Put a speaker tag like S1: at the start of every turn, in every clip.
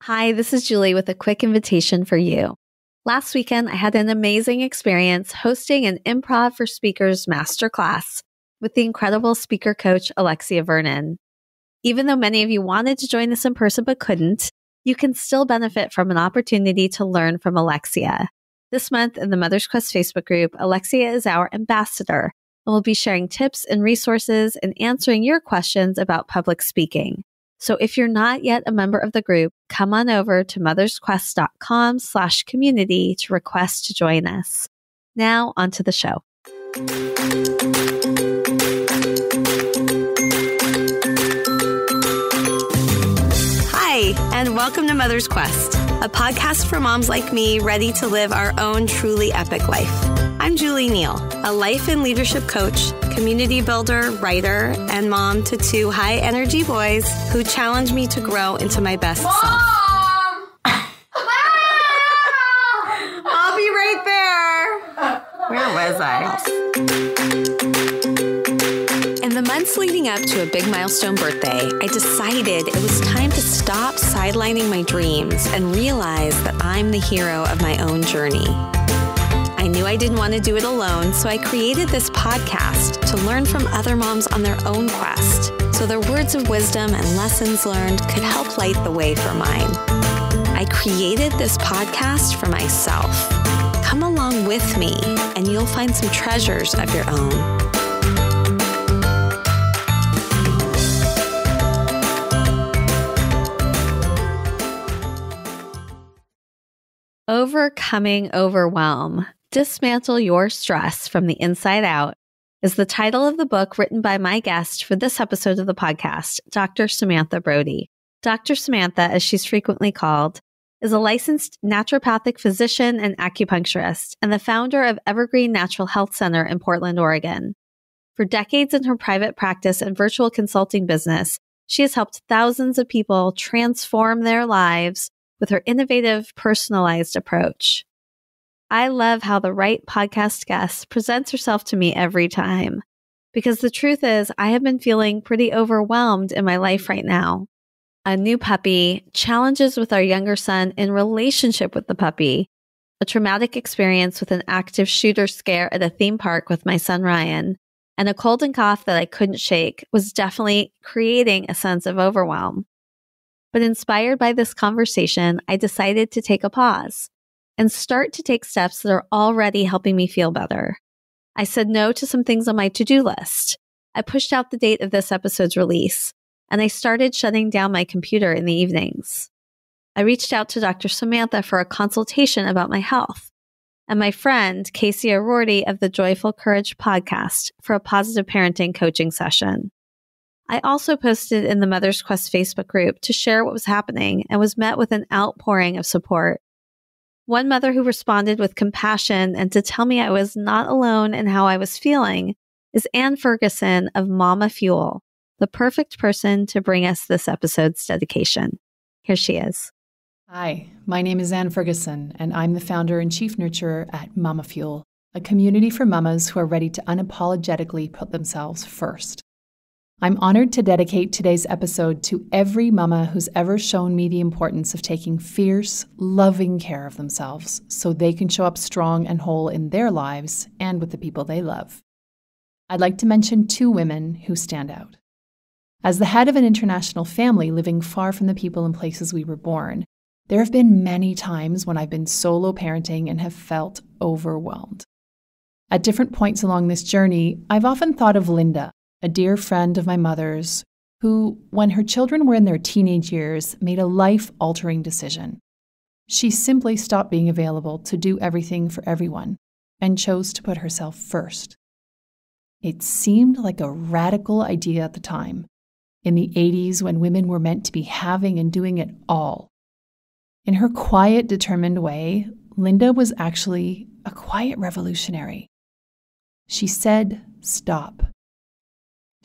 S1: Hi, this is Julie with a quick invitation for you. Last weekend, I had an amazing experience hosting an Improv for Speakers masterclass with the incredible speaker coach, Alexia Vernon. Even though many of you wanted to join us in person but couldn't, you can still benefit from an opportunity to learn from Alexia. This month in the Mother's Quest Facebook group, Alexia is our ambassador and will be sharing tips and resources and answering your questions about public speaking. So if you're not yet a member of the group, come on over to mothersquest.com/community to request to join us. Now onto the show. Hi, and welcome to Mother's Quest, a podcast for moms like me ready to live our own truly epic life. I'm Julie Neal, a life and leadership coach, community builder, writer, and mom to two high-energy boys who challenge me to grow into my best self. I'll be right there. Where was I? In the months leading up to a big milestone birthday, I decided it was time to stop sidelining my dreams and realize that I'm the hero of my own journey. I knew I didn't want to do it alone, so I created this podcast to learn from other moms on their own quest, so their words of wisdom and lessons learned could help light the way for mine. I created this podcast for myself. Come along with me, and you'll find some treasures of your own. Overcoming Overwhelm. Dismantle Your Stress from the Inside Out is the title of the book written by my guest for this episode of the podcast, Dr. Samantha Brody. Dr. Samantha, as she's frequently called, is a licensed naturopathic physician and acupuncturist and the founder of Evergreen Natural Health Center in Portland, Oregon. For decades in her private practice and virtual consulting business, she has helped thousands of people transform their lives with her innovative, personalized approach. I love how the right podcast guest presents herself to me every time, because the truth is I have been feeling pretty overwhelmed in my life right now. A new puppy, challenges with our younger son in relationship with the puppy, a traumatic experience with an active shooter scare at a theme park with my son Ryan, and a cold and cough that I couldn't shake was definitely creating a sense of overwhelm. But inspired by this conversation, I decided to take a pause and start to take steps that are already helping me feel better. I said no to some things on my to-do list. I pushed out the date of this episode's release, and I started shutting down my computer in the evenings. I reached out to Dr. Samantha for a consultation about my health, and my friend, Casey O'Rourke of the Joyful Courage podcast for a positive parenting coaching session. I also posted in the Mother's Quest Facebook group to share what was happening and was met with an outpouring of support. One mother who responded with compassion and to tell me I was not alone in how I was feeling is Anne Ferguson of Mamafuel, the perfect person to bring us this episode's dedication. Here she is.
S2: Hi, my name is Anne Ferguson, and I'm the founder and chief nurturer at Mamafuel, a community for mamas who are ready to unapologetically put themselves first. I'm honored to dedicate today's episode to every mama who's ever shown me the importance of taking fierce, loving care of themselves so they can show up strong and whole in their lives and with the people they love. I'd like to mention two women who stand out. As the head of an international family living far from the people and places we were born, there have been many times when I've been solo parenting and have felt overwhelmed. At different points along this journey, I've often thought of Linda, a dear friend of my mother's, who, when her children were in their teenage years, made a life-altering decision. She simply stopped being available to do everything for everyone and chose to put herself first. It seemed like a radical idea at the time, in the 80s when women were meant to be having and doing it all. In her quiet, determined way, Linda was actually a quiet revolutionary. She said, stop.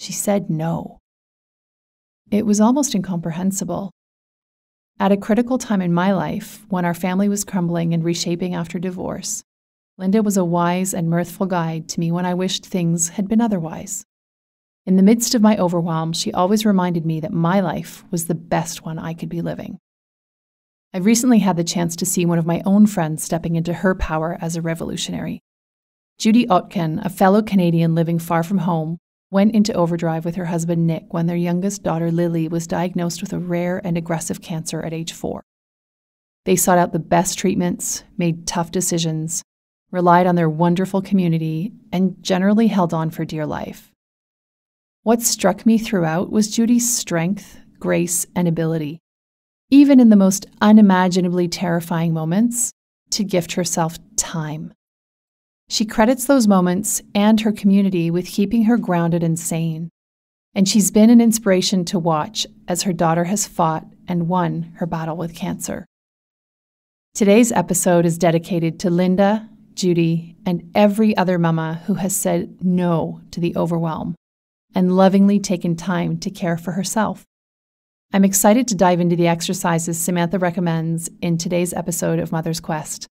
S2: She said no. It was almost incomprehensible. At a critical time in my life, when our family was crumbling and reshaping after divorce, Linda was a wise and mirthful guide to me when I wished things had been otherwise. In the midst of my overwhelm, she always reminded me that my life was the best one I could be living. I've recently had the chance to see one of my own friends stepping into her power as a revolutionary. Judy Otkin, a fellow Canadian living far from home, went into overdrive with her husband Nick when their youngest daughter Lily was diagnosed with a rare and aggressive cancer at age 4. They sought out the best treatments, made tough decisions, relied on their wonderful community, and generally held on for dear life. What struck me throughout was Judy's strength, grace, and ability, even in the most unimaginably terrifying moments, to gift herself time. She credits those moments and her community with keeping her grounded and sane, and she's been an inspiration to watch as her daughter has fought and won her battle with cancer. Today's episode is dedicated to Linda, Judy, and every other mama who has said no to the overwhelm and lovingly taken time to care for herself. I'm excited to dive into the exercises Samantha recommends in today's episode of Mother's Quest,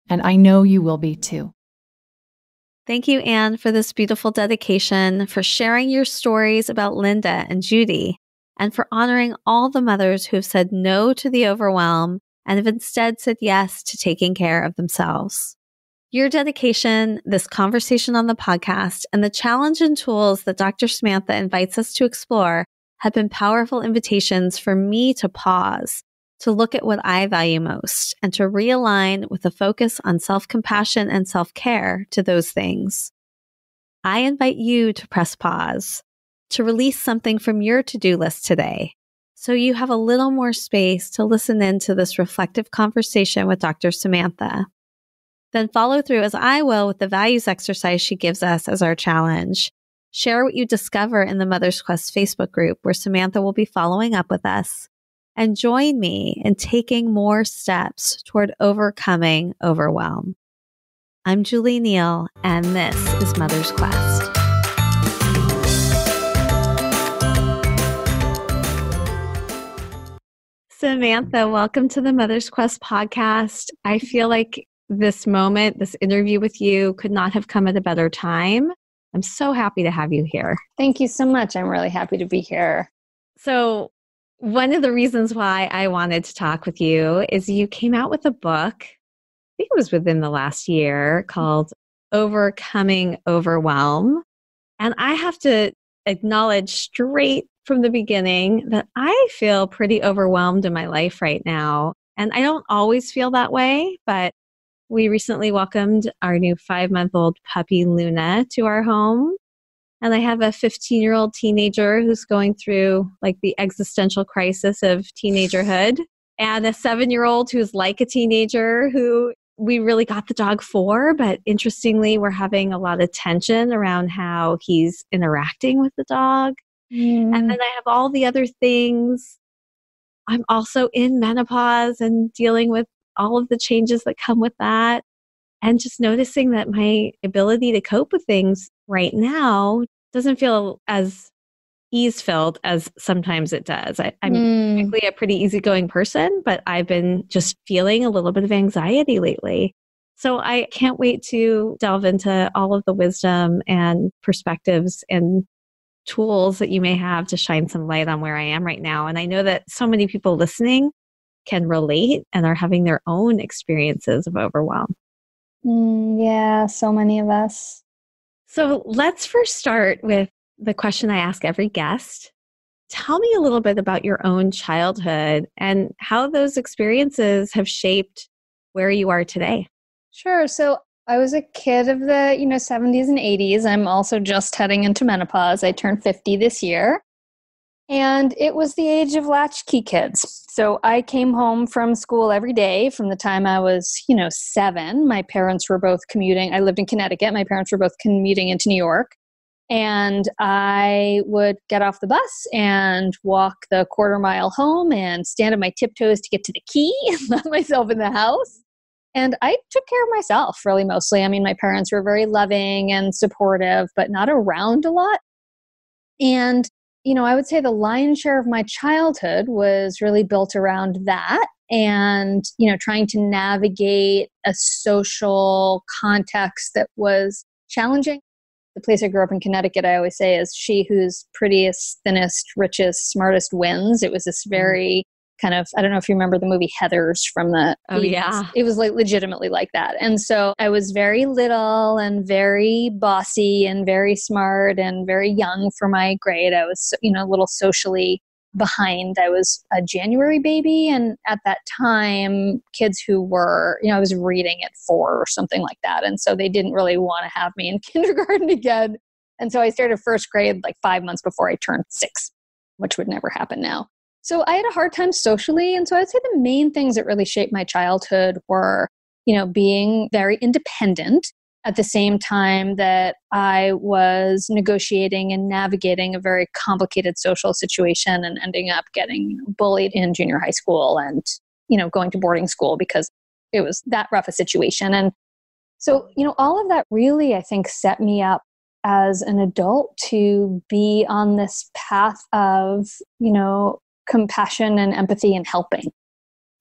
S2: and I know you will be too.
S1: Thank you, Anne, for this beautiful dedication, for sharing your stories about Linda and Judy, and for honoring all the mothers who have said no to the overwhelm and have instead said yes to taking care of themselves. Your dedication, this conversation on the podcast, and the challenge and tools that Dr. Samantha invites us to explore have been powerful invitations for me to pause, to look at what I value most, and to realign with a focus on self-compassion and self-care to those things. I invite you to press pause, to release something from your to-do list today, so you have a little more space to listen into this reflective conversation with Dr. Samantha. Then follow through as I will with the values exercise she gives us as our challenge. Share what you discover in the Mother's Quest Facebook group where Samantha will be following up with us. And join me in taking more steps toward overcoming overwhelm. I'm Julie Neal, and this is Mother's Quest. Samantha, welcome to the Mother's Quest podcast. I feel like this moment, this interview with you could not have come at a better time. I'm so happy to have you here.
S3: Thank you so much. I'm really happy to be here.
S1: So, one of the reasons why I wanted to talk with you is you came out with a book, I think it was within the last year, called Overcoming Overwhelm. And I have to acknowledge straight from the beginning that I feel pretty overwhelmed in my life right now. And I don't always feel that way, but we recently welcomed our new 5-month-old puppy, Luna, to our home. And I have a 15-year-old teenager who's going through like the existential crisis of teenagerhood, and a 7-year-old who's like a teenager who we really got the dog for, but interestingly, we're having a lot of tension around how he's interacting with the dog. And then I have all the other things. I'm also in menopause and dealing with all of the changes that come with that. And just noticing that my ability to cope with things right now doesn't feel as ease-filled as sometimes it does. I'm typically a pretty easygoing person, but I've been just feeling a little bit of anxiety lately. So I can't wait to delve into all of the wisdom and perspectives and tools that you may have to shine some light on where I am right now. And I know that so many people listening can relate and are having their own experiences of overwhelm.
S3: Yeah, so many of us.
S1: So let's first start with the question I ask every guest. Tell me a little bit about your own childhood and how those experiences have shaped where you are today.
S3: Sure. So I was a kid of the, 70s and 80s. I'm also just heading into menopause. I turned 50 this year. And it was the age of latchkey kids. So I came home from school every day from the time I was, 7. My parents were both commuting. I lived in Connecticut. My parents were both commuting into New York. And I would get off the bus and walk the quarter-mile home and stand on my tiptoes to get to the key and let myself in the house. And I took care of myself really mostly. I mean, my parents were very loving and supportive, but not around a lot. And I would say the lion's share of my childhood was really built around that and, trying to navigate a social context that was challenging. The place I grew up in Connecticut, I always say, is she who's prettiest, thinnest, richest, smartest wins. It was this very kind of, I don't know if you remember the movie Heathers from the 80s.
S1: Yeah.
S3: It was like legitimately like that. And so I was very little and very bossy and very smart and very young for my grade. I was, a little socially behind. I was a January baby. And at that time, kids who were, I was reading at 4 or something like that. And so they didn't really want to have me in kindergarten again. And so I started first grade like 5 months before I turned 6, which would never happen now. So I had a hard time socially. And so I'd say the main things that really shaped my childhood were, being very independent at the same time that I was negotiating and navigating a very complicated social situation and ending up getting bullied in junior high school and, going to boarding school because it was that rough a situation. And so, all of that really, I think, set me up as an adult to be on this path of, compassion and empathy and helping.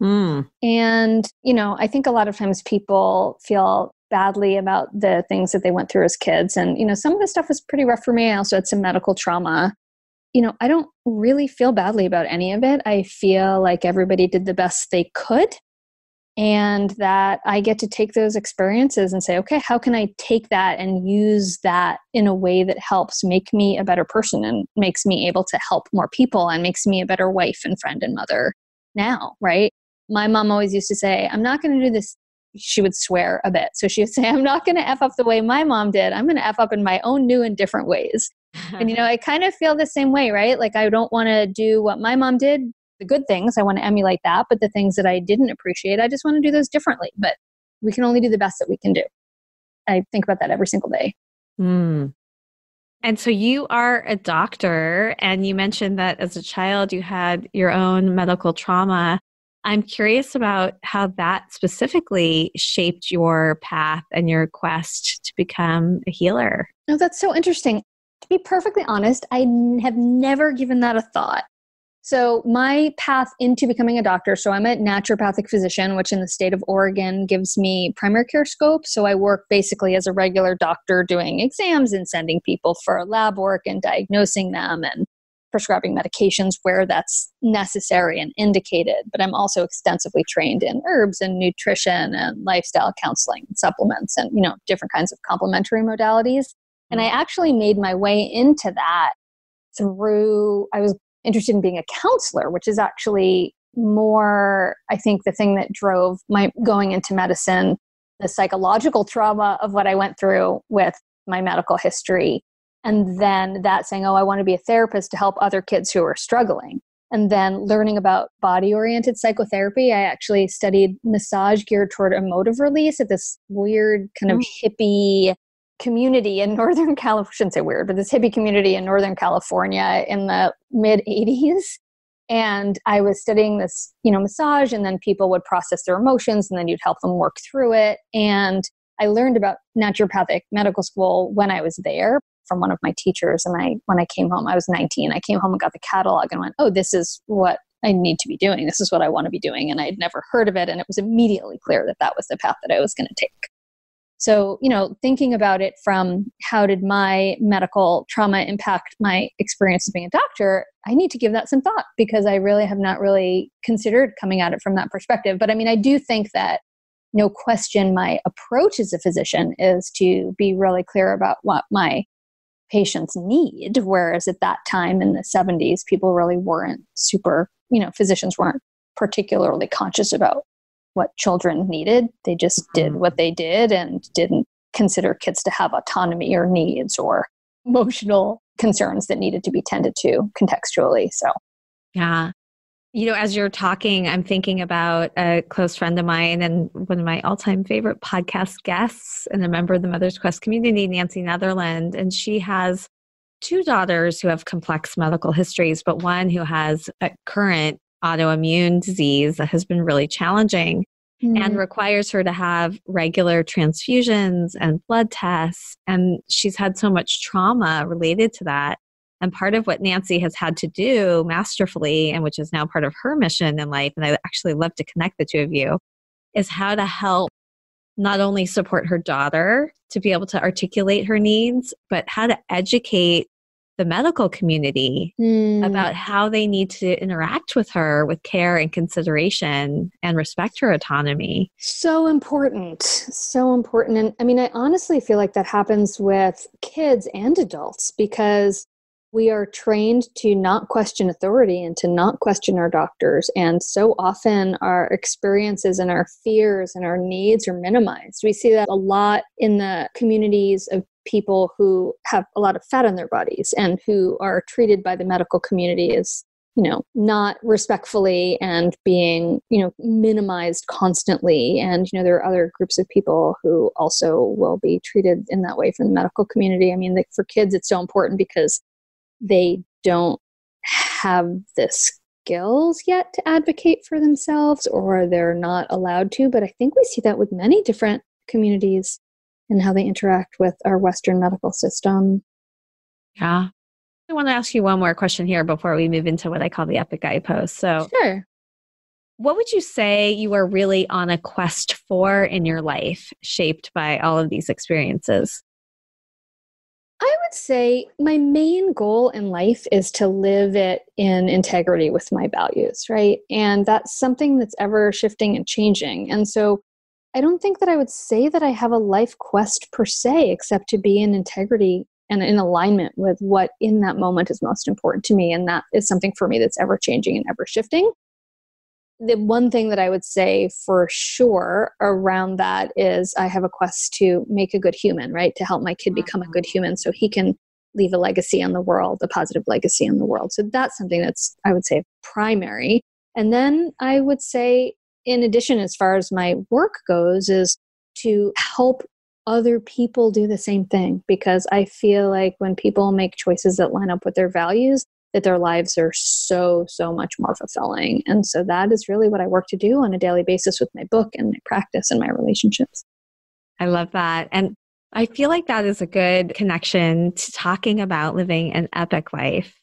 S3: And, I think a lot of times people feel badly about the things that they went through as kids. And, some of the stuff was pretty rough for me. I also had some medical trauma. I don't really feel badly about any of it. I feel like everybody did the best they could. And that I get to take those experiences and say, okay, how can I take that and use that in a way that helps make me a better person and makes me able to help more people and makes me a better wife and friend and mother now, right? My mom always used to say, I'm not going to do this. She would swear a bit. So she would say, I'm not going to F up the way my mom did. I'm going to F up in my own new and different ways. And, I kind of feel the same way, right? Like I don't want to do what my mom did. The good things, I want to emulate that, but the things that I didn't appreciate, I just want to do those differently. But we can only do the best that we can do. I think about that every single day.
S1: And so you are a doctor, and you mentioned that as a child you had your own medical trauma. I'm curious about how that specifically shaped your path and your quest to become a healer.
S3: Oh, that's so interesting. To be perfectly honest, I have never given that a thought. So my path into becoming a doctor, so I'm a naturopathic physician, which in the state of Oregon gives me primary care scope. So I work basically as a regular doctor doing exams and sending people for lab work and diagnosing them and prescribing medications where that's necessary and indicated. But I'm also extensively trained in herbs and nutrition and lifestyle counseling and supplements and, different kinds of complementary modalities. And I actually made my way into that I was interested in being a counselor, which is actually more, I think, the thing that drove my going into medicine, the psychological trauma of what I went through with my medical history. And then that saying, I want to be a therapist to help other kids who are struggling. And then learning about body-oriented psychotherapy. I actually studied massage geared toward emotive release at this weird kind of hippie community in Northern California. I shouldn't say weird, but this hippie community in Northern California in the mid 80s. And I was studying this, massage, and then people would process their emotions and then you'd help them work through it. And I learned about naturopathic medical school when I was there from one of my teachers. And when I came home, I was 19, I came home and got the catalog and went, oh, this is what I need to be doing. This is what I want to be doing. And I'd never heard of it. And it was immediately clear that that was the path that I was going to take. So, thinking about it from how did my medical trauma impact my experience as being a doctor, I need to give that some thought because I really have not really considered coming at it from that perspective. But I do think that no question my approach as a physician is to be really clear about what my patients need. Whereas at that time in the 70s, people really weren't physicians weren't particularly conscious about what children needed. They just did what they did and didn't consider kids to have autonomy or needs or emotional concerns that needed to be tended to contextually. So,
S1: yeah. As you're talking, I'm thinking about a close friend of mine and one of my all-time favorite podcast guests and a member of the Mother's Quest community, Nancy Netherland. And she has 2 daughters who have complex medical histories, but one who has a current autoimmune disease that has been really challenging and requires her to have regular transfusions and blood tests. And she's had so much trauma related to that. And part of what Nancy has had to do masterfully, and which is now part of her mission in life, and I actually love to connect the 2 of you, is how to help not only support her daughter to be able to articulate her needs, but how to educate the medical community about how they need to interact with her with care and consideration and respect her autonomy.
S3: So important. So important. And I mean, I honestly feel like that happens with kids and adults because we are trained to not question authority and to not question our doctors. And so often our experiences and our fears and our needs are minimized. We see that a lot in the communities of people who have a lot of fat on their bodies and who are treated by the medical community as, not respectfully and being, minimized constantly. And, there are other groups of people who also will be treated in that way from the medical community. I mean, for kids, it's so important because they don't have the skills yet to advocate for themselves, or they're not allowed to. But I think we see that with many different communities and how they interact with our Western medical system.
S1: Yeah. I want to ask you one more question here before we move into what I call the epic guidepost. So,
S3: sure.
S1: What would you say you are really on a quest for in your life, shaped by all of these experiences?
S3: I would say my main goal in life is to live it in integrity with my values, right? And that's something that's ever shifting and changing. And so I don't think that I would say that I have a life quest per se, except to be in integrity and in alignment with what in that moment is most important to me. And that is something for me that's ever changing and ever shifting. The one thing that I would say for sure around that is I have a quest to make a good human, right? To help my kid become a good human so he can leave a legacy on the world, a positive legacy on the world. So that's something that's, I would say, primary. And then I would say, in addition, as far as my work goes, is to help other people do the same thing, because I feel like when people make choices that line up with their values, that their lives are so much more fulfilling. And so that is really what I work to do on a daily basis with my book and my practice and my relationships.
S1: I love that. And I feel like that is a good connection to talking about living an epic life.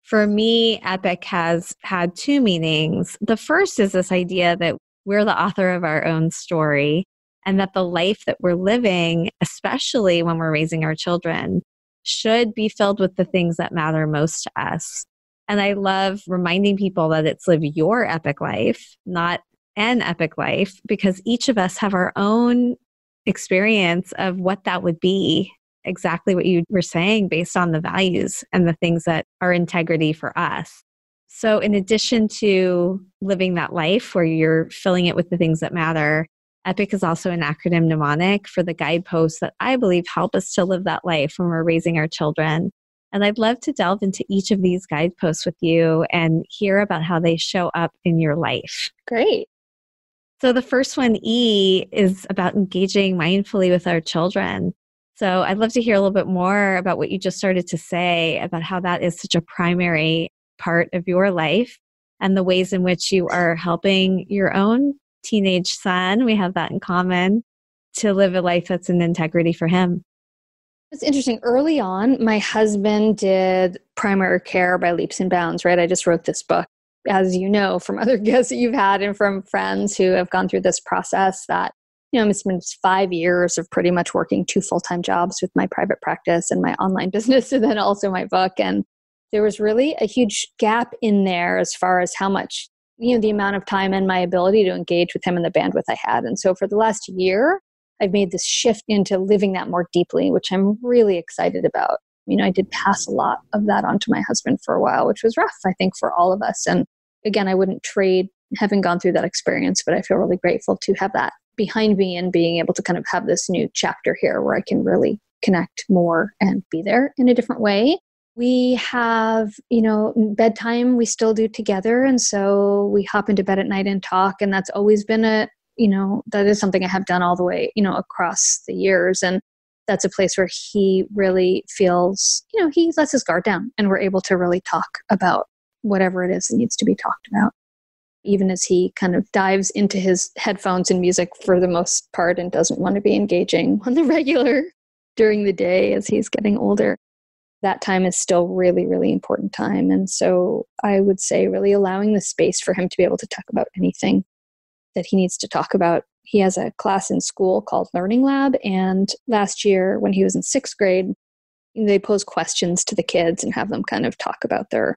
S1: For me, epic has had two meanings. The first is this idea that we're the author of our own story, and that the life that we're living, especially when we're raising our children, should be filled with the things that matter most to us. And I love reminding people that it's live your epic life, not an epic life, because each of us have our own experience of what that would be. Exactly what you were saying, based on the values and the things that are integrity for us. So in addition to living that life where you're filling it with the things that matter, EPIC is also an acronym mnemonic for the guideposts that I believe help us to live that life when we're raising our children. And I'd love to delve into each of these guideposts with you and hear about how they show up in your life.
S3: Great.
S1: So the first one, E, is about engaging mindfully with our children. So I'd love to hear a little bit more about what you just started to say about how that is such a primary part of your life and the ways in which you are helping your own teenage son, we have that in common, to live a life that's in integrity for him.
S3: It's interesting. Early on, my husband did primary care by leaps and bounds, right? I just wrote this book, as you know, from other guests that you've had and from friends who have gone through this process, that it's been 5 years of pretty much working 2 full-time jobs with my private practice and my online business, and then also my book. And there was really a huge gap in there as far as how much, the amount of time and my ability to engage with him and the bandwidth I had. And so for the last year, I've made this shift into living that more deeply, which I'm really excited about. I did pass a lot of that onto my husband for a while, which was rough, I think, for all of us. And again, I wouldn't trade having gone through that experience, but I feel really grateful to have that behind me and being able to kind of have this new chapter here where I can really connect more and be there in a different way. We have, bedtime we still do together. And so we hop into bed at night and talk. And that's always been that is something I have done all the way, across the years. And that's a place where he really feels, he lets his guard down and we're able to really talk about whatever it is that needs to be talked about. Even as he kind of dives into his headphones and music for the most part and doesn't want to be engaging on the regular during the day as he's getting older. That time is still really, really important time. And so I would say really allowing the space for him to be able to talk about anything that he needs to talk about. He has a class in school called Learning Lab. And last year when he was in 6th grade, they pose questions to the kids and have them kind of talk about their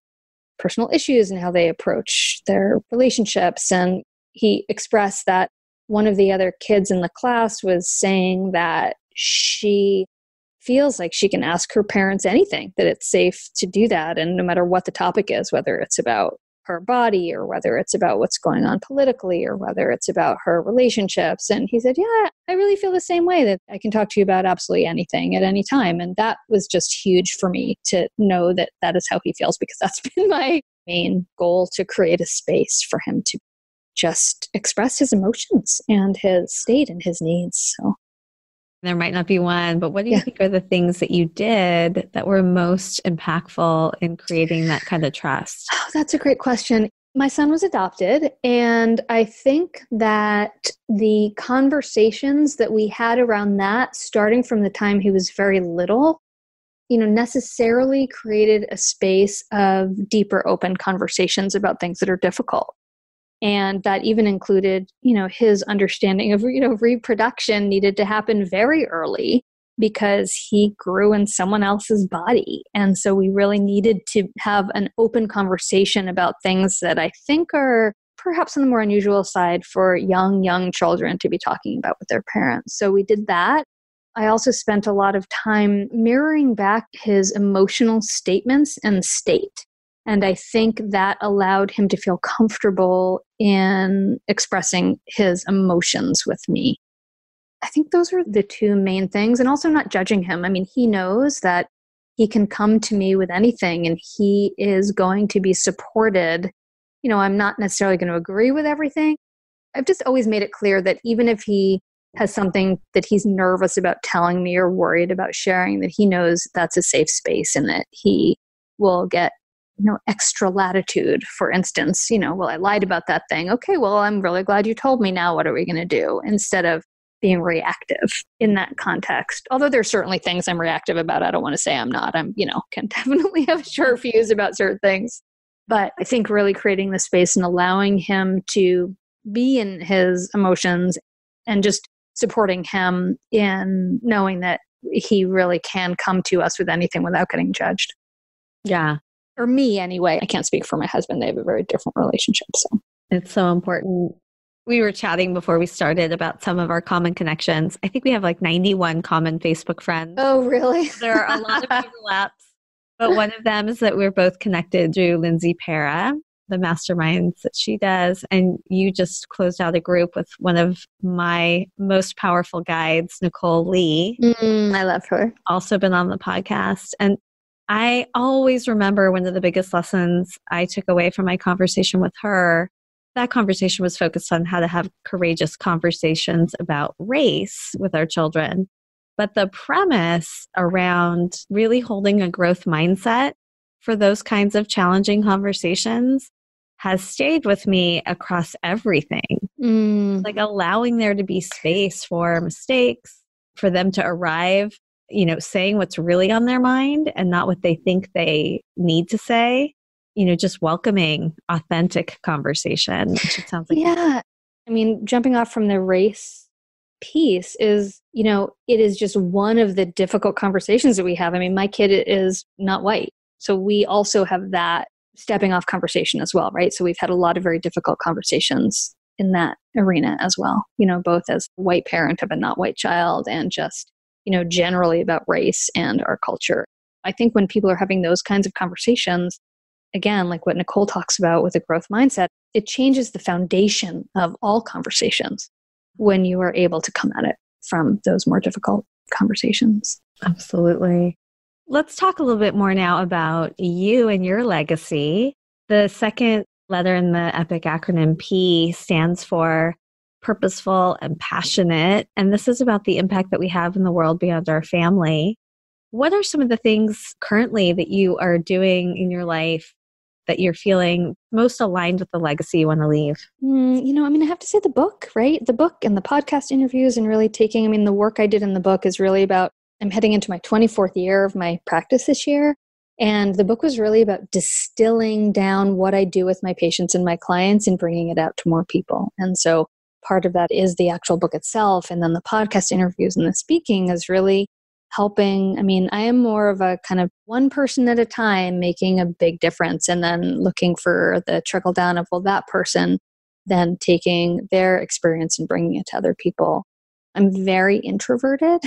S3: personal issues and how they approach their relationships. And he expressed that one of the other kids in the class was saying that she feels like she can ask her parents anything, that it's safe to do that. And no matter what the topic is, whether it's about her body or whether it's about what's going on politically or whether it's about her relationships. And he said, yeah, I really feel the same way, that I can talk to you about absolutely anything at any time. And that was just huge for me to know that that is how he feels, because that's been my main goal, to create a space for him to just express his emotions and his state and his needs. So
S1: there might not be one, but what do you think are the things that you did that were most impactful in creating that kind of trust?
S3: Oh, that's a great question. My son was adopted, and I think that the conversations that we had around that, starting from the time he was very little, necessarily created a space of deeper, open conversations about things that are difficult. And that even included, his understanding of, reproduction needed to happen very early because he grew in someone else's body. And so we really needed to have an open conversation about things that I think are perhaps on the more unusual side for young children to be talking about with their parents. So we did that. I also spent a lot of time mirroring back his emotional statements and state. And I think that allowed him to feel comfortable in expressing his emotions with me. I think those are the two main things. And also not judging him. I mean, he knows that he can come to me with anything and he is going to be supported. I'm not necessarily going to agree with everything. I've just always made it clear that even if he has something that he's nervous about telling me or worried about sharing, that he knows that's a safe space and that he will get extra latitude. For instance, well, I lied about that thing. Okay, well, I'm really glad you told me. Now what are we going to do? Instead of being reactive in that context. Although there's certainly things I'm reactive about. I don't want to say I'm not. Can definitely have short views about certain things. But I think really creating the space and allowing him to be in his emotions and just supporting him in knowing that he really can come to us with anything without getting judged.
S1: Yeah.
S3: Or me anyway. I can't speak for my husband. They have a very different relationship. So
S1: it's so important. We were chatting before we started about some of our common connections. I think we have like 91 common Facebook friends.
S3: Oh, really?
S1: There are a lot of overlaps, but one of them is that we're both connected through Lindsay Para, the masterminds that she does. And you just closed out a group with one of my most powerful guides, Nicole Lee.
S3: I love her.
S1: Also been on the podcast. And I always remember one of the biggest lessons I took away from my conversation with her. That conversation was focused on how to have courageous conversations about race with our children. But the premise around really holding a growth mindset for those kinds of challenging conversations has stayed with me across everything. Like allowing there to be space for mistakes, for them to arrive, saying what's really on their mind and not what they think they need to say, just welcoming authentic conversation, which it sounds like.
S3: Yeah. I mean, jumping off from the race piece is, it is just one of the difficult conversations that we have. I mean, my kid is not white. So we also have that stepping off conversation as well, right? So we've had a lot of very difficult conversations in that arena as well, both as a white parent of a not white child and just generally about race and our culture. I think when people are having those kinds of conversations, again, like what Nicole talks about with a growth mindset, it changes the foundation of all conversations when you are able to come at it from those more difficult conversations.
S1: Absolutely. Let's talk a little bit more now about you and your legacy. The second letter in the EPIC acronym P stands for purposeful and passionate. And this is about the impact that we have in the world beyond our family. What are some of the things currently that you are doing in your life that you're feeling most aligned with the legacy you want to leave?
S3: I have to say the book, right? The book and the podcast interviews and really taking, the work I did in the book is really about, I'm heading into my 24th year of my practice this year. And the book was really about distilling down what I do with my patients and my clients and bringing it out to more people. And so part of that is the actual book itself. And then the podcast interviews and the speaking is really helping. I mean, I am more of a kind of one person at a time making a big difference and then looking for the trickle down of, well, that person then taking their experience and bringing it to other people. I'm very introverted.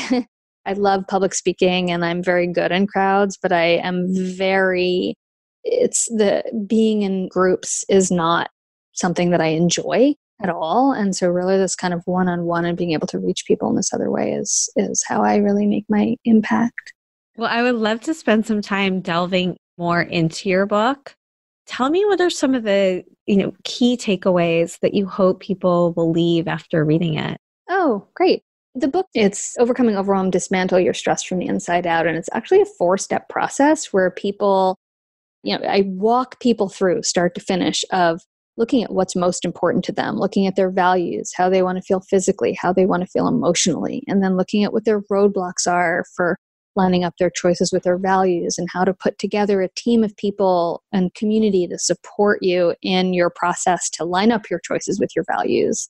S3: I love public speaking and I'm very good in crowds, but I am it's the being in groups is not something that I enjoy at all. And so really this kind of one-on-one and being able to reach people in this other way is how I really make my impact.
S1: Well, I would love to spend some time delving more into your book. Tell me, what are some of the, key takeaways that you hope people will leave after reading it?
S3: Oh, great. The book, it's Overcoming Overwhelm, Dismantle Your Stress from the Inside Out. And it's actually a 4-step process where people, I walk people through start to finish of looking at what's most important to them, looking at their values, how they want to feel physically, how they want to feel emotionally, and then looking at what their roadblocks are for lining up their choices with their values and how to put together a team of people and community to support you in your process to line up your choices with your values.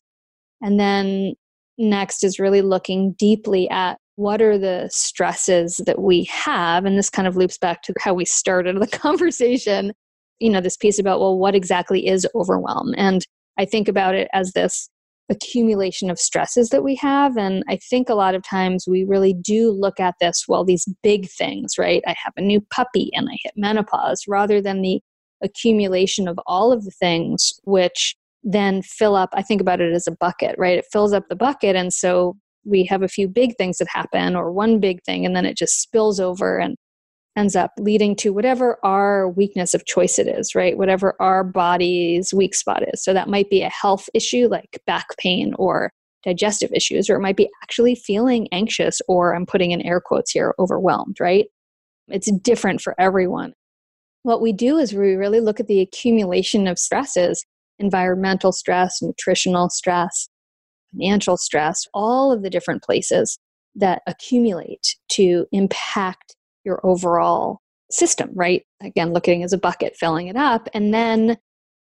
S3: And then next is really looking deeply at what are the stresses that we have. And this kind of loops back to how we started the conversation, this piece about, well, what exactly is overwhelm? And I think about it as this accumulation of stresses that we have. And I think a lot of times we really do look at this, well, these big things, right? I have a new puppy and I hit menopause, rather than the accumulation of all of the things which then fill up. I think about it as a bucket, right? It fills up the bucket. And so we have a few big things that happen or one big thing, and then it just spills over and ends up leading to whatever our weakness of choice it is, right? Whatever our body's weak spot is. So that might be a health issue like back pain or digestive issues, or it might be actually feeling anxious, or I'm putting in air quotes here, overwhelmed, right? It's different for everyone. What we do is we really look at the accumulation of stresses, environmental stress, nutritional stress, financial stress, all of the different places that accumulate to impact your overall system, right? Again, looking as a bucket, filling it up, and then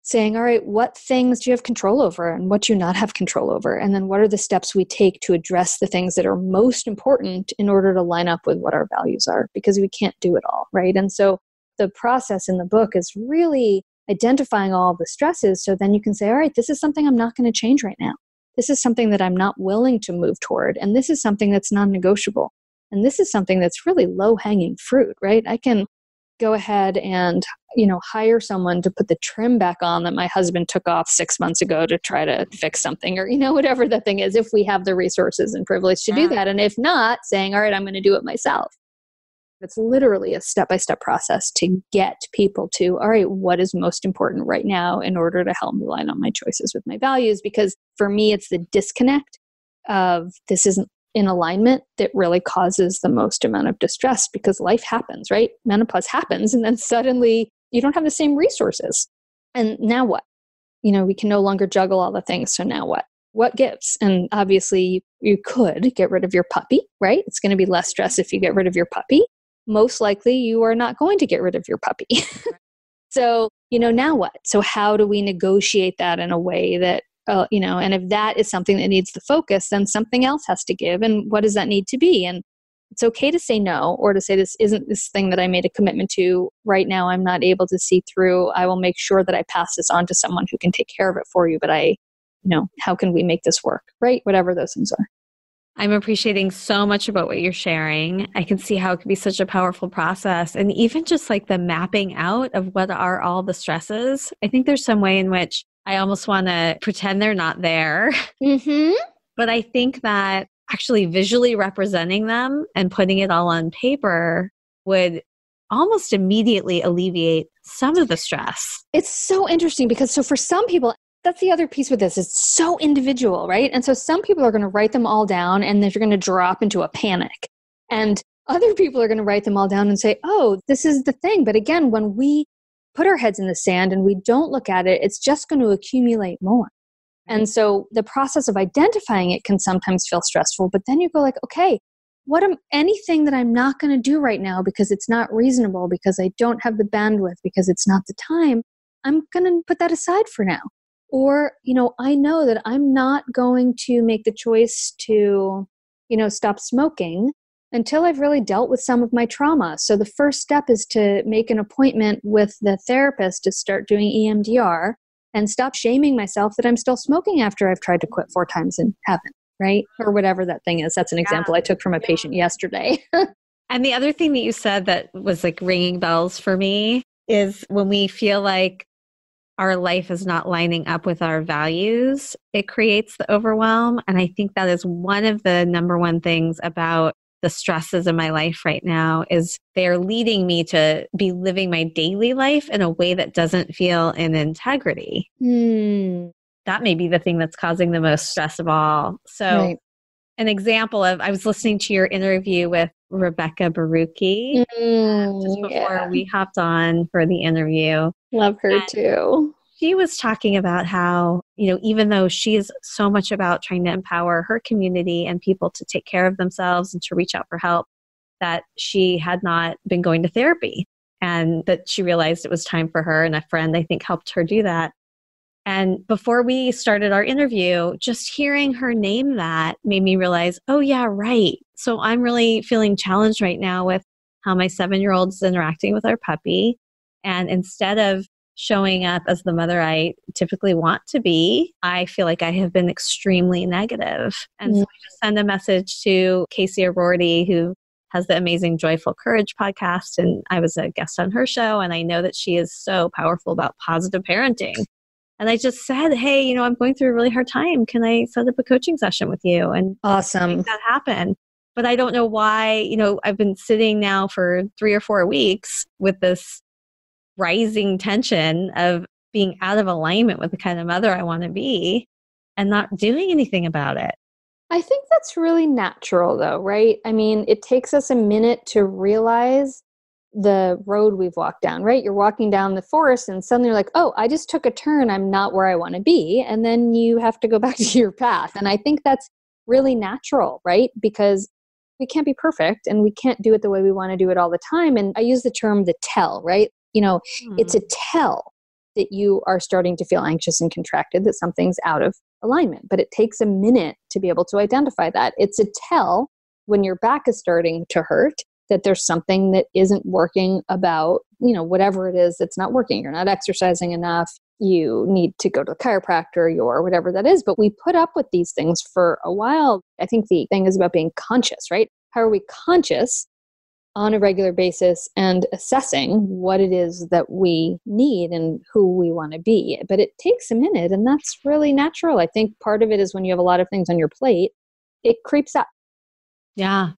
S3: saying, all right, what things do you have control over and what do you not have control over? And then what are the steps we take to address the things that are most important in order to line up with what our values are? Because we can't do it all, right? And so the process in the book is really identifying all of the stresses, so then you can say, all right, this is something I'm not going to change right now. This is something that I'm not willing to move toward. And this is something that's non-negotiable. And this is something that's really low-hanging fruit, right? I can go ahead and, hire someone to put the trim back on that my husband took off 6 months ago to try to fix something, or, whatever the thing is, if we have the resources and privilege to do that. And if not, saying, all right, I'm going to do it myself. It's literally a step-by-step process to get people to, all right, what is most important right now in order to help me line up my choices with my values? Because for me, it's the disconnect of this isn't in alignment that really causes the most amount of distress, because life happens, right? Menopause happens, and then suddenly you don't have the same resources. And now what? We can no longer juggle all the things. So now what? What gives? And obviously you could get rid of your puppy, right? It's going to be less stress if you get rid of your puppy. Most likely you are not going to get rid of your puppy. So, now what? So how do we negotiate that in a way that, and if that is something that needs the focus, then something else has to give. And what does that need to be? And it's okay to say no, or to say, this isn't this thing that I made a commitment to right now. I'm not able to see through. I will make sure that I pass this on to someone who can take care of it for you. But how can we make this work? Right? Whatever those things are.
S1: I'm appreciating so much about what you're sharing. I can see how it could be such a powerful process. And even just like the mapping out of what are all the stresses. I think there's some way in which I almost want to pretend they're not there.
S3: Mm-hmm.
S1: But I think that actually visually representing them and putting it all on paper would almost immediately alleviate some of the stress.
S3: It's so interesting because so for some people, that's the other piece with this. It's so individual, right? And so some people are going to write them all down and they're going to drop into a panic. And other people are going to write them all down and say, oh, this is the thing. But again, when we put our heads in the sand and we don't look at it, it's just going to accumulate more. And so the process of identifying it can sometimes feel stressful, but then you go like, okay, anything that I'm not going to do right now because it's not reasonable, because I don't have the bandwidth, because it's not the time, I'm going to put that aside for now. Or, I know that I'm not going to make the choice to, stop smoking until I've really dealt with some of my trauma. So the first step is to make an appointment with the therapist to start doing EMDR and stop shaming myself that I'm still smoking after I've tried to quit 4 times and haven't, right? Or whatever that thing is. That's an example I took from a patient yesterday.
S1: And the other thing that you said that was like ringing bells for me is when we feel like our life is not lining up with our values, it creates the overwhelm. And I think that is one of the number one things about the stresses in my life right now is they're leading me to be living my daily life in a way that doesn't feel in integrity. That may be the thing that's causing the most stress of all. So an example of, I was listening to your interview with Rebecca Barucki just before we hopped on for the interview.
S3: Love her too.
S1: She was talking about how, even though she's so much about trying to empower her community and people to take care of themselves and to reach out for help, that she had not been going to therapy and that she realized it was time for her. And a friend, I think, helped her do that. And before we started our interview, just hearing her name that made me realize, oh yeah, right. So I'm really feeling challenged right now with how my 7-year-old is interacting with our puppy. And instead of showing up as the mother I typically want to be, I feel like I have been extremely negative. And so I just send a message to Casey O'Rourke, who has the amazing Joyful Courage podcast. And I was a guest on her show. And I know that she is so powerful about positive parenting. And I just said, hey, I'm going through a really hard time. Can I set up a coaching session with you? And
S3: awesome.
S1: Make that happen. But I don't know why, I've been sitting now for 3 or 4 weeks with this rising tension of being out of alignment with the kind of mother I want to be and not doing anything about it.
S3: I think that's really natural though, right? I mean, it takes us a minute to realize the road we've walked down, right? You're walking down the forest and suddenly you're like, oh, I just took a turn. I'm not where I want to be. And then you have to go back to your path. And I think that's really natural, right? Because we can't be perfect and we can't do it the way we want to do it all the time. And I use the term the tell, right? It's a tell that you are starting to feel anxious and contracted, that something's out of alignment. But it takes a minute to be able to identify that. It's a tell when your back is starting to hurt that there's something that isn't working about, whatever it is that's not working. You're not exercising enough. You need to go to the chiropractor or whatever that is. But we put up with these things for a while. I think the thing is about being conscious, right? How are we conscious on a regular basis and assessing what it is that we need and who we want to be? But it takes a minute, and that's really natural. I think part of it is when you have a lot of things on your plate, it creeps up.
S1: Yeah.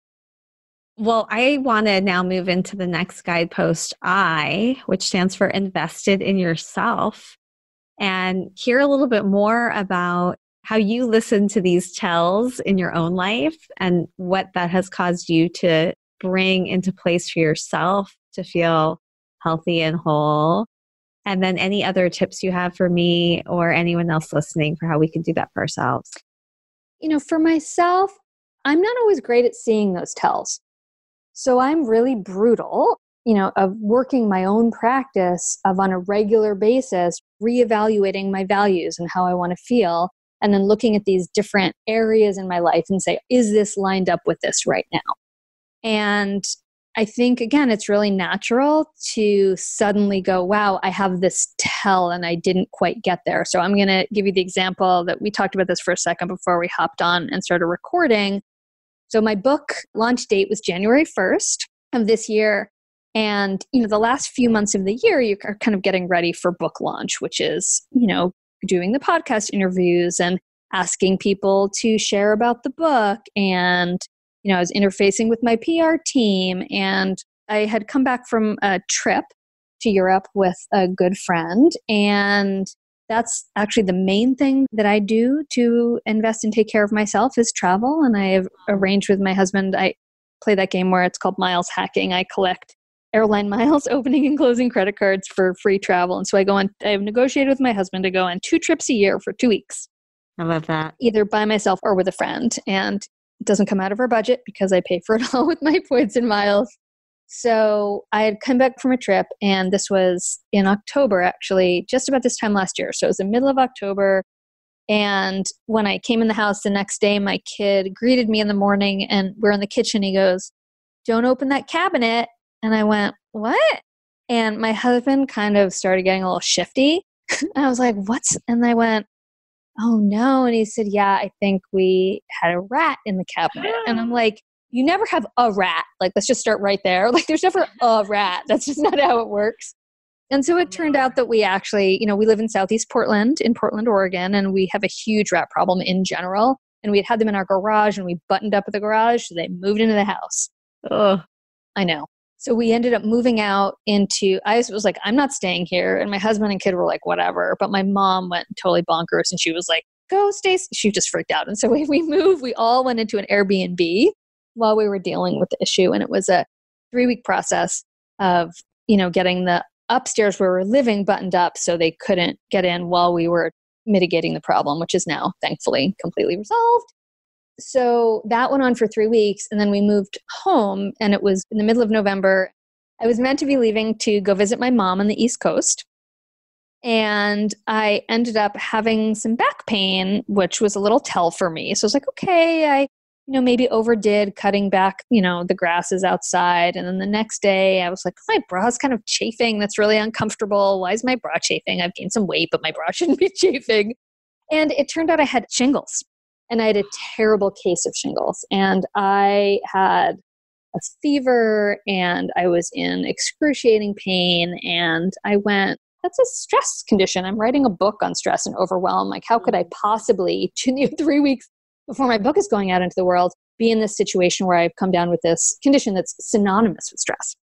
S1: Well, I want to now move into the next guidepost, I, which stands for invested in yourself, and hear a little bit more about how you listen to these tells in your own life and what that has caused you to bring into place for yourself to feel healthy and whole. And then any other tips you have for me or anyone else listening for how we can do that for ourselves.
S3: For myself, I'm not always great at seeing those tells. So I'm really brutal, of working my own practice of on a regular basis, reevaluating my values and how I want to feel. And then looking at these different areas in my life and say, is this lined up with this right now? And I think, again, it's really natural to suddenly go, wow, I have this tell and I didn't quite get there. So I'm going to give you the example that we talked about this for a second before we hopped on and started recording. So my book launch date was January 1st of this year. And, the last few months of the year, you are kind of getting ready for book launch, which is, doing the podcast interviews and asking people to share about the book. And, I was interfacing with my PR team, and I had come back from a trip to Europe with a good friend. And that's actually the main thing that I do to invest and take care of myself is travel. And I have arranged with my husband, I play that game where it's called miles hacking. I collect airline miles, opening and closing credit cards for free travel. And so I've negotiated with my husband to go on 2 trips a year for 2 weeks.
S1: I love that.
S3: Either by myself or with a friend. And it doesn't come out of our budget because I pay for it all with my points and miles. So I had come back from a trip, and this was in October, actually, just about this time last year. So it was the middle of October. And when I came in the house the next day, my kid greeted me in the morning, and we're in the kitchen. He goes, don't open that cabinet. And I went, what? And my husband kind of started getting a little shifty. And I was like, what's, and I went, oh no. And he said, yeah, I think we had a rat in the cabinet. And I'm like, you never have a rat. Like, let's just start right there. Like, there's never a rat. That's just not how it works. And so it turned out that we actually, we live in Southeast Portland, in Portland, Oregon, and we have a huge rat problem in general. And we had them in our garage, and we buttoned up at the garage, so they moved into the house. Ugh, I know. So we ended up moving out into, I was like, I'm not staying here. And my husband and kid were like, whatever. But my mom went totally bonkers, and she was like, go stay. She just freaked out. And so we moved, we all went into an Airbnb while we were dealing with the issue. And it was a 3-week process of, getting the upstairs where we were living buttoned up so they couldn't get in while we were mitigating the problem, which is now thankfully completely resolved. So that went on for 3 weeks. And then we moved home, and it was in the middle of November. I was meant to be leaving to go visit my mom on the East Coast. And I ended up having some back pain, which was a little tell for me. So I was like, okay, I maybe overdid cutting back, the grasses outside. And then the next day I was like, my bra's kind of chafing. That's really uncomfortable. Why is my bra chafing? I've gained some weight, but my bra shouldn't be chafing. And it turned out I had shingles, and I had a terrible case of shingles. And I had a fever, and I was in excruciating pain. And I went, that's a stress condition. I'm writing a book on stress and overwhelm. Like, how could I possibly, 3 weeks before my book is going out into the world, be in this situation where I've come down with this condition that's synonymous with stress?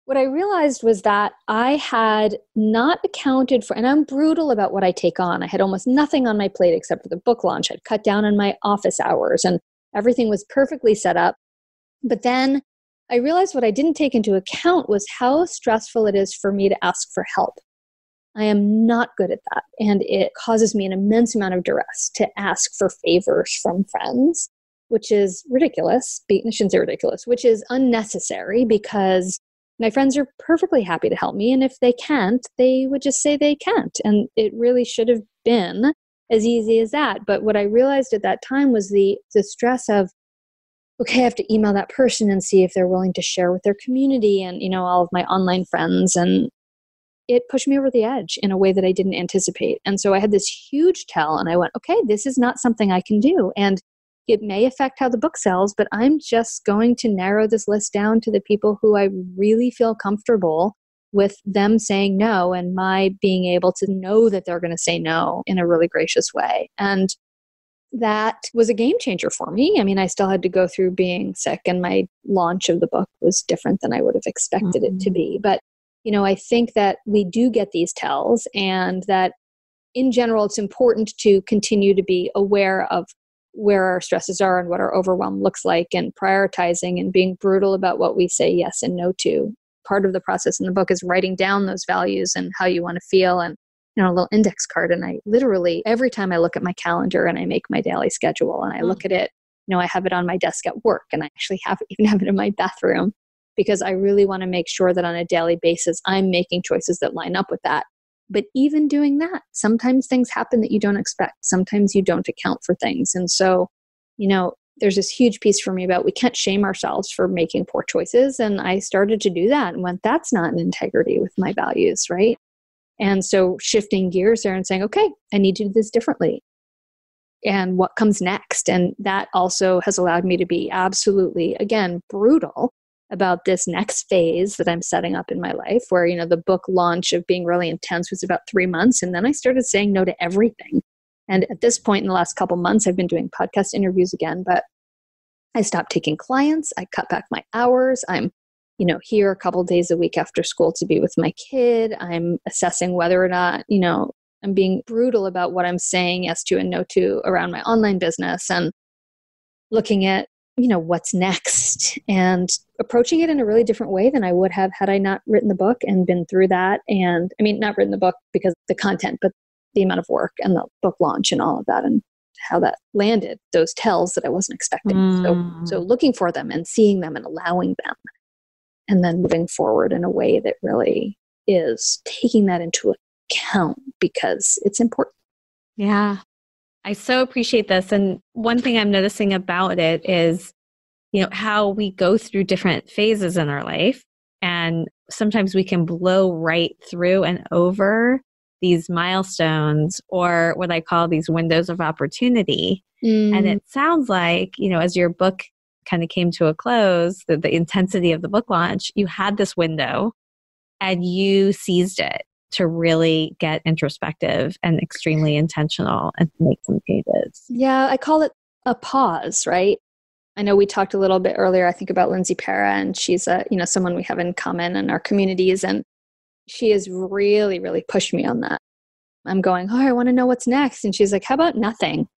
S3: What I realized was that I had not accounted for, and I'm brutal about what I take on. I had almost nothing on my plate except for the book launch. I'd cut down on my office hours, and everything was perfectly set up. But then I realized what I didn't take into account was how stressful it is for me to ask for help. I am not good at that. And it causes me an immense amount of duress to ask for favors from friends, which is ridiculous. I shouldn't say ridiculous, which is unnecessary, because my friends are perfectly happy to help me. And if they can't, they would just say they can't. And it really should have been as easy as that. But what I realized at that time was the stress of, okay, I have to email that person and see if they're willing to share with their community and, all of my online friends. And it pushed me over the edge in a way that I didn't anticipate. And so I had this huge tell, and I went, okay, this is not something I can do. And it may affect how the book sells, but I'm just going to narrow this list down to the people who I really feel comfortable with them saying no, and my being able to know that they're going to say no in a really gracious way. And that was a game changer for me. I mean, I still had to go through being sick, and my launch of the book was different than I would have expected it to be. But I think that we do get these tells, and that in general, it's important to continue to be aware of where our stresses are and what our overwhelm looks like, and prioritizing and being brutal about what we say yes and no to. Part of the process in the book is writing down those values and how you want to feel, and a little index card. And I literally, every time I look at my calendar and I make my daily schedule and I look at it, I have it on my desk at work, and I actually even have it in my bathroom, because I really want to make sure that on a daily basis, I'm making choices that line up with that. But even doing that, sometimes things happen that you don't expect. Sometimes you don't account for things. And so, there's this huge piece for me about we can't shame ourselves for making poor choices. And I started to do that and went, that's not in integrity with my values, right? And so shifting gears there and saying, okay, I need to do this differently. And what comes next? And that also has allowed me to be absolutely, again, brutal about this next phase that I'm setting up in my life, where, the book launch of being really intense was about 3 months. And then I started saying no to everything. And at this point in the last couple months, I've been doing podcast interviews again, but I stopped taking clients. I cut back my hours. I'm, here a couple days a week after school to be with my kid. I'm assessing whether or not, I'm being brutal about what I'm saying yes to and no to around my online business, and looking at, what's next, and approaching it in a really different way than I would have had I not written the book and been through that. And I mean, not written the book because of the content, but the amount of work and the book launch and all of that, and how that landed, those tells that I wasn't expecting. So looking for them and seeing them and allowing them, and then moving forward in a way that really is taking that into account, because it's important.
S1: Yeah. I so appreciate this. And one thing I'm noticing about it is how we go through different phases in our life. And sometimes we can blow right through and over these milestones, or what I call these windows of opportunity. And it sounds like, as your book kind of came to a close, the intensity of the book launch, you had this window and you seized it to really get introspective and extremely intentional and make some changes.
S3: Yeah, I call it a pause, right? I know we talked a little bit earlier, I think, about Lindsay Para, and she's someone we have in common in our communities. And she has really, really pushed me on that. I'm going, I want to know what's next. And she's like, how about nothing?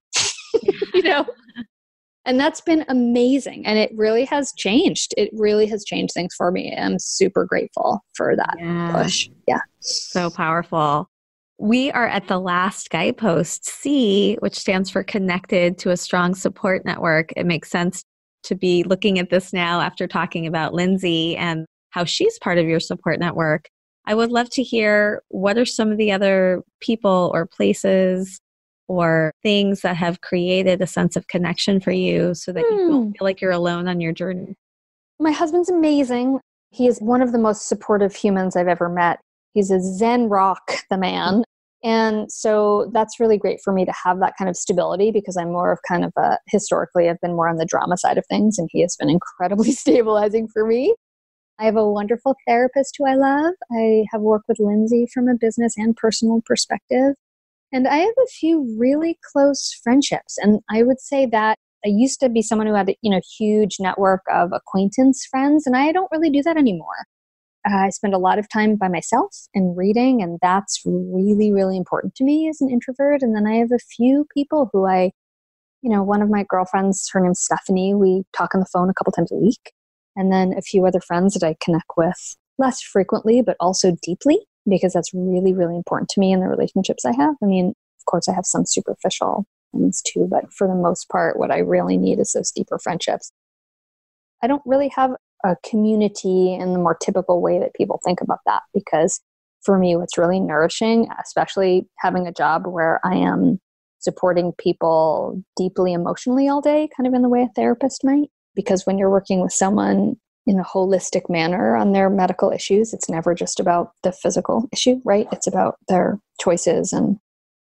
S3: And that's been amazing. And it really has changed. It really has changed things for me. I'm super grateful for that push. Yeah.
S1: So powerful. We are at the last guidepost, C, which stands for connected to a strong support network. It makes sense to be looking at this now after talking about Lindsay and how she's part of your support network. I would love to hear, what are some of the other people or places or things that have created a sense of connection for you so that you don't feel like you're alone on your journey?
S3: My husband's amazing. He is one of the most supportive humans I've ever met. He's a Zen rock, the man. And so that's really great for me to have that kind of stability, because I'm more of kind of historically, I've been more on the drama side of things, and he has been incredibly stabilizing for me. I have a wonderful therapist who I love. I have worked with Lindsay from a business and personal perspective. And I have a few really close friendships. And I would say that I used to be someone who had a huge network of acquaintance friends, and I don't really do that anymore. I spend a lot of time by myself and reading, and that's really, really important to me as an introvert. And then I have a few people who one of my girlfriends, her name's Stephanie, we talk on the phone a couple times a week. And then a few other friends that I connect with less frequently, but also deeply, because that's really, really important to me in the relationships I have. I mean, of course, I have some superficial things too, but for the most part, what I really need is those deeper friendships. I don't really have a community in the more typical way that people think about that, because for me, what's really nourishing, especially having a job where I am supporting people deeply emotionally all day, kind of in the way a therapist might, because when you're working with someone in a holistic manner on their medical issues, it's never just about the physical issue, right? It's about their choices and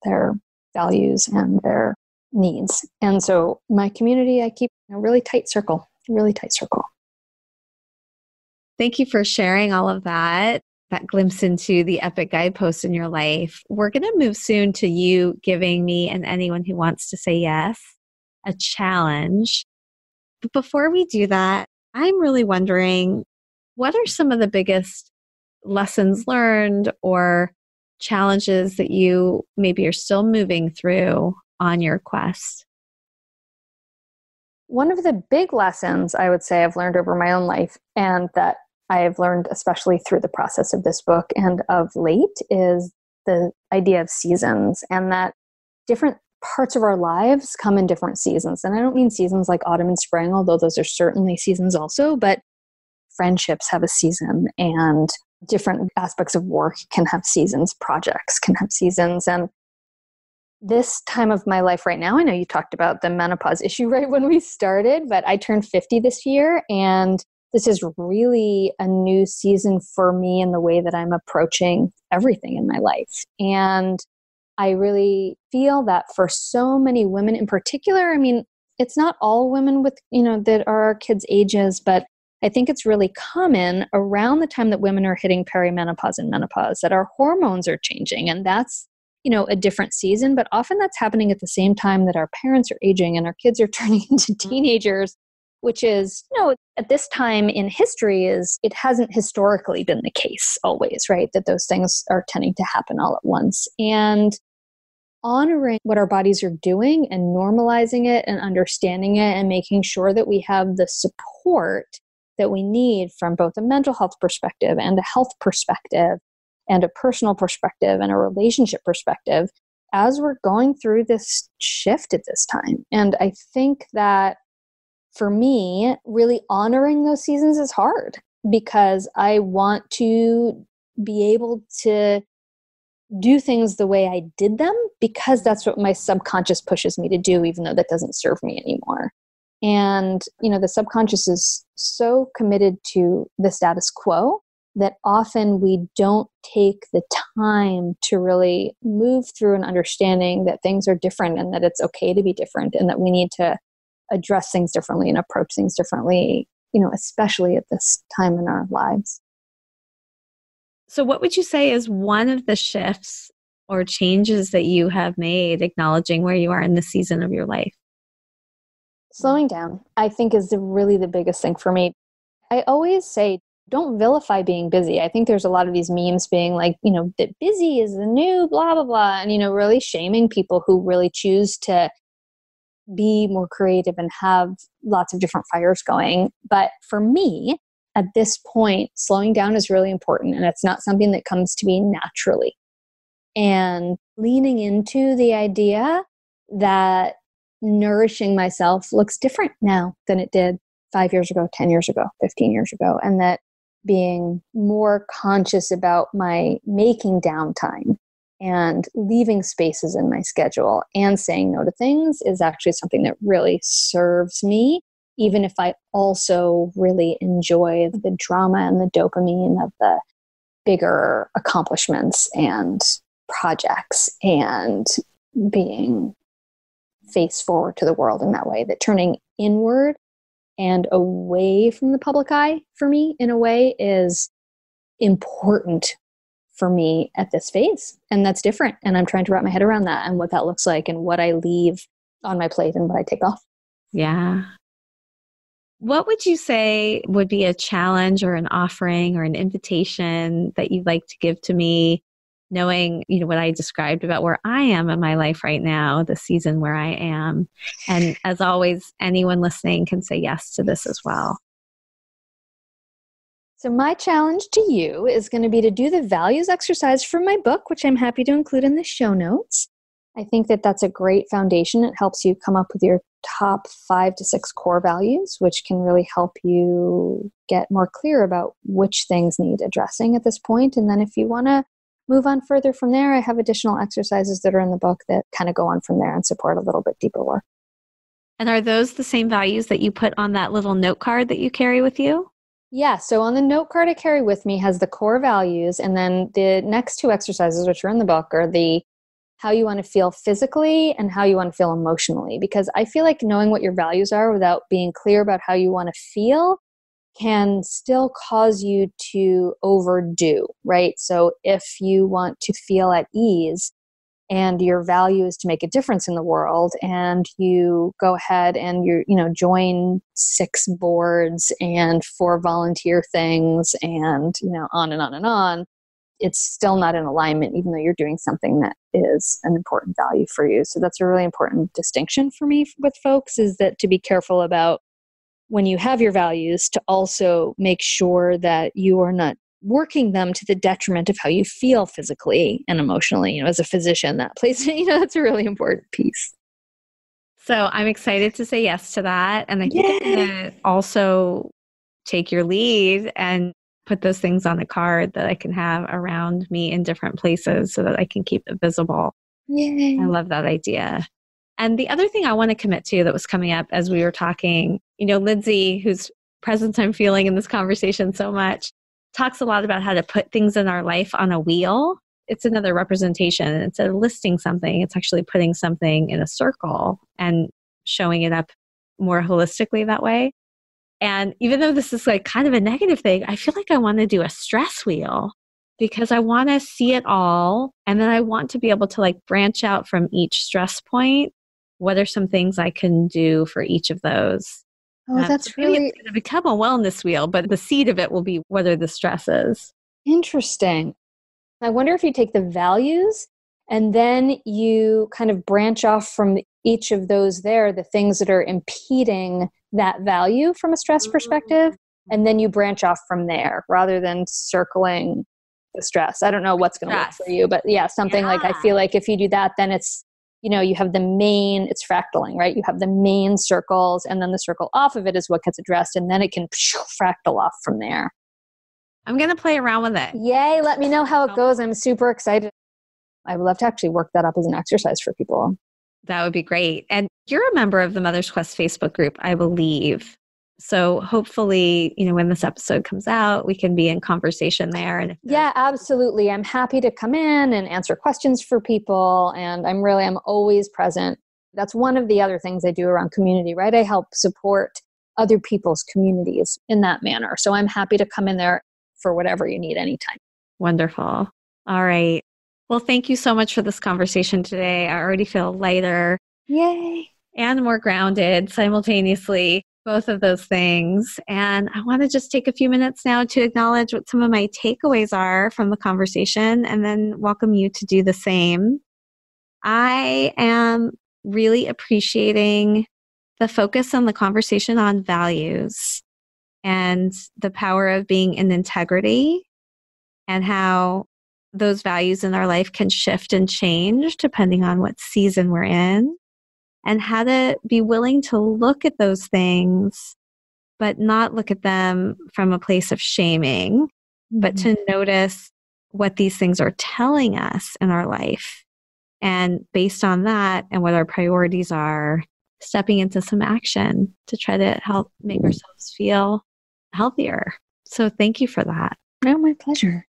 S3: their values and their needs. And so my community, I keep a really tight circle.
S1: Thank you for sharing all of that glimpse into the epic guideposts in your life. We're going to move soon to you giving me and anyone who wants to say yes a challenge. But before we do that, I'm really wondering, what are some of the biggest lessons learned or challenges that you maybe are still moving through on your quest?
S3: One of the big lessons I would say I've learned over my own life, and that I have learned especially through the process of this book and of late, is the idea of seasons, and that different parts of our lives come in different seasons. And I don't mean seasons like autumn and spring, although those are certainly seasons also, but friendships have a season, and different aspects of work can have seasons, projects can have seasons. And this time of my life right now, I know you talked about the menopause issue right when we started, but I turned 50 this year, and this is really a new season for me in the way that I'm approaching everything in my life. And I really feel that for so many women in particular, I mean, it's not all women with, that are our kids' ages, but I think it's really common around the time that women are hitting perimenopause and menopause that our hormones are changing. And that's, a different season, but often that's happening at the same time that our parents are aging and our kids are turning into teenagers, which is, at this time in history it hasn't historically been the case always, right? That those things are tending to happen all at once. And honoring what our bodies are doing and normalizing it and understanding it and making sure that we have the support that we need from both a mental health perspective and a health perspective and a personal perspective and a relationship perspective as we're going through this shift at this time. And I think that for me, really honoring those seasons is hard, because I want to be able to do things the way I did them, because that's what my subconscious pushes me to do, even though that doesn't serve me anymore. And, the subconscious is so committed to the status quo that often we don't take the time to really move through an understanding that things are different and that it's okay to be different and that we need to address things differently and approach things differently, especially at this time in our lives.
S1: So what would you say is one of the shifts or changes that you have made, acknowledging where you are in this season of your life?
S3: Slowing down, I think, is really the biggest thing for me. I always say, don't vilify being busy. I think there's a lot of these memes being like, that busy is the new blah, blah, blah. And, really shaming people who really choose to be more creative and have lots of different fires going. But for me, at this point, slowing down is really important. And it's not something that comes to me naturally. And leaning into the idea that nourishing myself looks different now than it did 5 years ago, 10 years ago, 15 years ago. And that being more conscious about my making downtime and leaving spaces in my schedule and saying no to things is actually something that really serves me, even if I also really enjoy the drama and the dopamine of the bigger accomplishments and projects and being face forward to the world in that way. That turning inward and away from the public eye for me in a way is important for me at this phase. And that's different. And I'm trying to wrap my head around that and what that looks like and what I leave on my plate and what I take off.
S1: Yeah. What would you say would be a challenge or an offering or an invitation that you'd like to give to me, knowing, what I described about where I am in my life right now, the season where I am? And as always, anyone listening can say yes to this as well.
S3: So my challenge to you is going to be to do the values exercise from my book, which I'm happy to include in the show notes. I think that that's a great foundation. It helps you come up with your top 5 to 6 core values, which can really help you get more clear about which things need addressing at this point. And then if you want to move on further from there, I have additional exercises that are in the book that kind of go on from there and support a little bit deeper work.
S1: And are those the same values that you put on that little note card that you carry with you?
S3: Yeah, so on the note card I carry with me has the core values, and then the next 2 exercises, which are in the book, are the how you want to feel physically and how you want to feel emotionally. Because I feel like knowing what your values are without being clear about how you want to feel can still cause you to overdo, right? So if you want to feel at ease and your value is to make a difference in the world, and you go ahead and join 6 boards and 4 volunteer things and, on and on and on, it's still not in alignment, even though you're doing something that is an important value for you. So that's a really important distinction for me with folks, is that to be careful about when you have your values to also make sure that you are not working them to the detriment of how you feel physically and emotionally. As a physician, that plays, that's a really important piece.
S1: So I'm excited to say yes to that. And I think I'm going to also take your lead and put those things on a card that I can have around me in different places so that I can keep it visible.
S3: Yay.
S1: I love that idea. And the other thing I want to commit to that was coming up as we were talking, Lindsay, whose presence I'm feeling in this conversation so much, talks a lot about how to put things in our life on a wheel. It's another representation. Instead of listing something, it's actually putting something in a circle and showing it up more holistically that way. And even though this is like kind of a negative thing, I feel like I want to do a stress wheel because I want to see it all. And then I want to be able to branch out from each stress point. What are some things I can do for each of those?
S3: Oh, that's
S1: maybe
S3: really
S1: it's going to become a wellness wheel, but the seed of it will be what are the stresses.
S3: interesting. I wonder if you take the values and then you kind of branch off from each of those the things that are impeding that value from a stress perspective, and then you branch off from there rather than circling the stress. I don't know what's going to work for you, but something like I feel like if you do that, then it's, you have the main, it's fractaling, right? You have the main circles, and then the circle off of it is what gets addressed, and then it can fractal off from there.
S1: I'm going to play around with it.
S3: Yay. Let me know how it goes. I'm super excited. I would love to actually work that up as an exercise for people.
S1: That would be great. And you're a member of the Mother's Quest Facebook group, I believe. So hopefully, when this episode comes out, we can be in conversation there. And
S3: yeah, absolutely. I'm happy to come in and answer questions for people. And I'm always present. That's one of the other things I do around community, right? I help support other people's communities in that manner. So I'm happy to come in there for whatever you need anytime.
S1: Wonderful. All right. Well, thank you so much for this conversation today. I already feel lighter.
S3: Yay.
S1: And more grounded simultaneously, both of those things. And I want to just take a few minutes now to acknowledge what some of my takeaways are from the conversation and then welcome you to do the same. I am really appreciating the focus on the conversation on values and the power of being in integrity and how those values in our life can shift and change depending on what season we're in, and how to be willing to look at those things, but not look at them from a place of shaming, but to notice what these things are telling us in our life. And based on that and what our priorities are, stepping into some action to try to help make ourselves feel healthier. So thank you for that.
S3: Oh, my pleasure.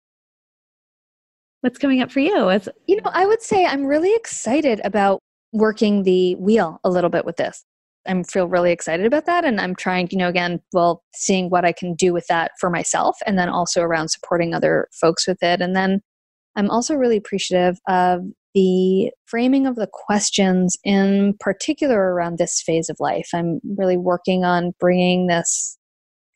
S1: What's coming up for you?
S3: I would say I'm really excited about working the wheel a little bit with this. I feel really excited about that. And I'm trying, seeing what I can do with that for myself and then also around supporting other folks with it. And then I'm also really appreciative of the framing of the questions in particular around this phase of life. I'm really working on bringing this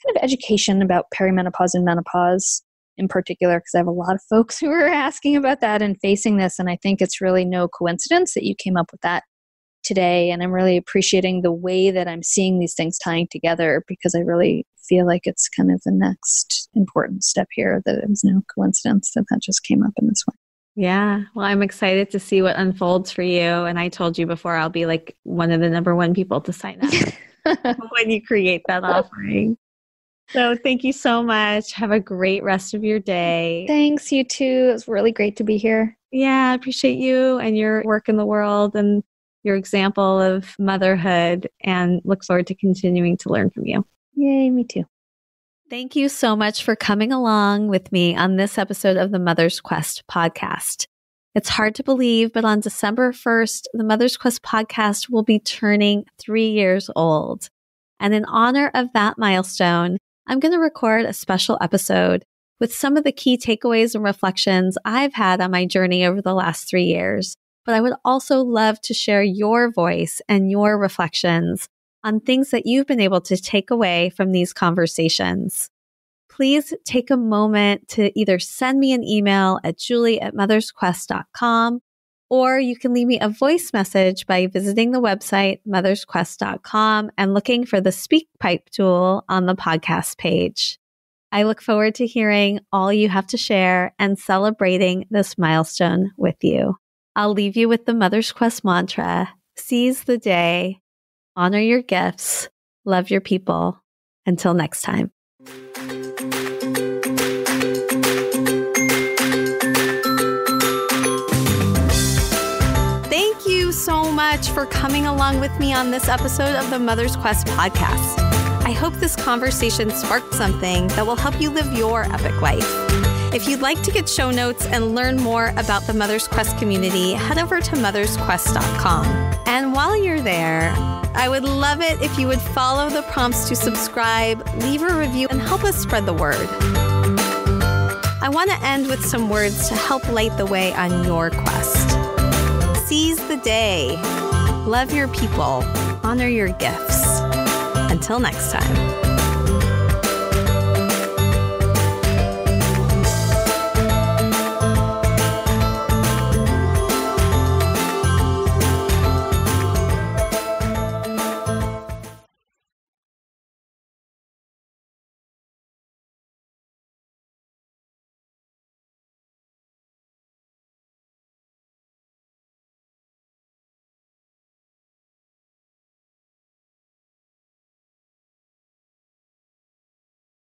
S3: kind of education about perimenopause and menopause in particular, because I have a lot of folks who are asking about that and facing this. And I think it's really no coincidence that you came up with that today. And I'm really appreciating the way that I'm seeing these things tying together, because I really feel like it's kind of the next important step here, that it was no coincidence that just came up in this way.
S1: Yeah. Well, I'm excited to see what unfolds for you. And I told you before, I'll be like one of the number one people to sign up when you create that offering. So thank you so much. Have a great rest of your day.
S3: Thanks, you too. It was really great to be here.
S1: Yeah, I appreciate you and your work in the world and your example of motherhood, and look forward to continuing to learn from you.
S3: Yay, me too.
S1: Thank you so much for coming along with me on this episode of the Mother's Quest podcast. It's hard to believe, but on December 1st, the Mother's Quest podcast will be turning 3 years old. And in honor of that milestone, I'm going to record a special episode with some of the key takeaways and reflections I've had on my journey over the last 3 years. But I would also love to share your voice and your reflections on things that you've been able to take away from these conversations. Please take a moment to either send me an email at julie@mothersquest.com, or you can leave me a voice message by visiting the website mothersquest.com and looking for the SpeakPipe tool on the podcast page. I look forward to hearing all you have to share and celebrating this milestone with you. I'll leave you with the Mother's Quest mantra: seize the day, honor your gifts, love your people. Until next time. Thank you so much for coming along with me on this episode of the Mother's Quest podcast. I hope this conversation sparked something that will help you live your epic life. If you'd like to get show notes and learn more about the Mother's Quest community, head over to mothersquest.com. And while you're there, I would love it if you would follow the prompts to subscribe, leave a review, and help us spread the word. I want to end with some words to help light the way on your quest. Seize the day. Love your people. Honor your gifts. Until next time.